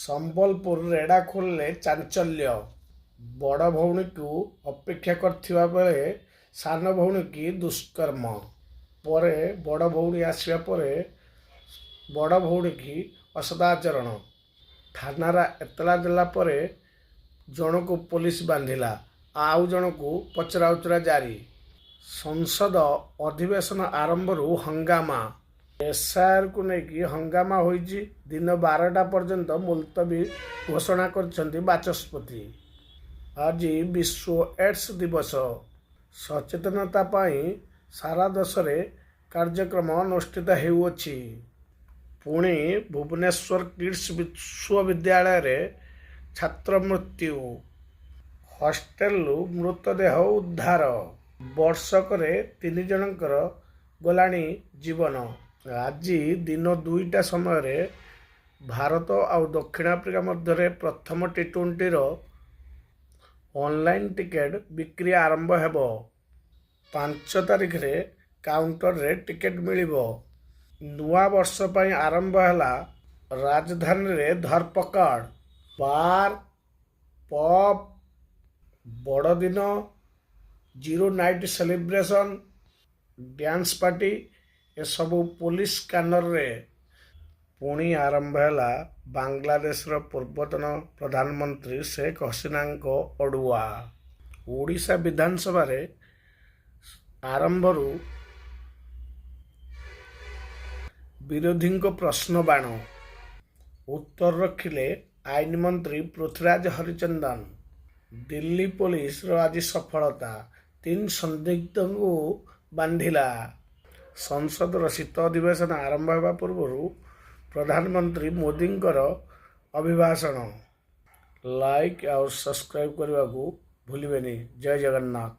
ସମ୍ବଲପୁର ରେଢ଼ାଖୋଲରେ ଚାଞ୍ଚଲ୍ୟ। ବଡ଼ ଭଉଣୀକୁ ଅପେକ୍ଷା କରିଥିବା ବେଳେ ସାନ ଭଉଣୀକି ଦୁଷ୍କର୍ମ। ପରେ ବଡ଼ ଭଉଣୀ ଆସିବା ପରେ ବଡ଼ ଭଉଣୀକି ଅସଦାଚରଣ। ଥାନାରେ ଏତଲା ଦେଲା ପରେ ଜଣକୁ ପୋଲିସ ବାନ୍ଧିଲା, ଆଉ ଜଣକୁ ପଚରାଉଚରା ଜାରି। ସଂସଦ ଅଧିବେଶନ ଆରମ୍ଭରୁ ହଙ୍ଗାମା। ଏସ୍ଆଇଆର୍କୁ ନେଇକି ହଙ୍ଗାମା ହୋଇଛି। ଦିନ 12ଟା ପର୍ଯ୍ୟନ୍ତ ମୁଲତବୀ ଘୋଷଣା କରିଛନ୍ତି ବାଚସ୍ପତି। ଆଜି ବିଶ୍ୱ ଏଡ୍ସ ଦିବସ। ସଚେତନତା ପାଇଁ ସାରା ଦେଶରେ କାର୍ଯ୍ୟକ୍ରମ ଅନୁଷ୍ଠିତ ହେଉଅଛି। ପୁଣି ଭୁବନେଶ୍ୱର କିଡ୍ସ ବିଶ୍ୱବିଦ୍ୟାଳୟରେ ଛାତ୍ର ମୃତ୍ୟୁ। ହଷ୍ଟେଲରୁ ମୃତଦେହ ଉଦ୍ଧାର। ବର୍ଷକରେ 3 ଜଣଙ୍କର ଗଲାଣି ଜୀବନ। ଆଜି ଦିନ 2ଟା ସମୟରେ ଭାରତ ଆଉ ଦକ୍ଷିଣ ଆଫ୍ରିକା ମଧ୍ୟରେ ପ୍ରଥମ ଟି20ର ଅନଲାଇନ୍ ଟିକେଟ୍ ବିକ୍ରି ଆରମ୍ଭ ହେବ। 5 ତାରିଖରେ କାଉଣ୍ଟରରେ ଟିକେଟ୍ ମିଳିବ। ନୂଆ ବର୍ଷ ପାଇଁ ଆରମ୍ଭ ହେଲା ରାଜଧାନୀରେ ଧରପକଡ଼। ବାର୍, ପବ୍, ବଡ଼ଦିନ, zero night celebration, dance party ଏସବୁ ପୋଲିସ ସ୍କାନରରେ। ପୁଣି ଆରମ୍ଭ ହେଲା ବାଂଲାଦେଶର ପୂର୍ବତନ ପ୍ରଧାନମନ୍ତ୍ରୀ ଶେଖ୍ ହସିନାଙ୍କ ଅଡ଼ୁଆ। ଓଡ଼ିଶା ବିଧାନସଭାରେ ଆରମ୍ଭରୁ ବିରୋଧୀଙ୍କ ପ୍ରଶ୍ନବାଣ। ଉତ୍ତର ରଖିଲେ ଆଇନମନ୍ତ୍ରୀ ପୃଥ୍ୱୀରାଜ ହରିଚନ୍ଦନ। ଦିଲ୍ଲୀ ପୋଲିସର ଆଜି ସଫଳତା, 3 ସନ୍ଦିଗ୍ଧଙ୍କୁ ବାନ୍ଧିଲା। ସଂସଦର ଶୀତ ଅଧିବେଶନ ଆରମ୍ଭ ହେବା ପୂର୍ବରୁ ପ୍ରଧାନମନ୍ତ୍ରୀ ମୋଦିଙ୍କର ଅଭିଭାଷଣ। ଲାଇକ୍ ଆଉ ସବସ୍କ୍ରାଇବ୍ କରିବାକୁ ଭୁଲିବେନି। ଜୟ ଜଗନ୍ନାଥ।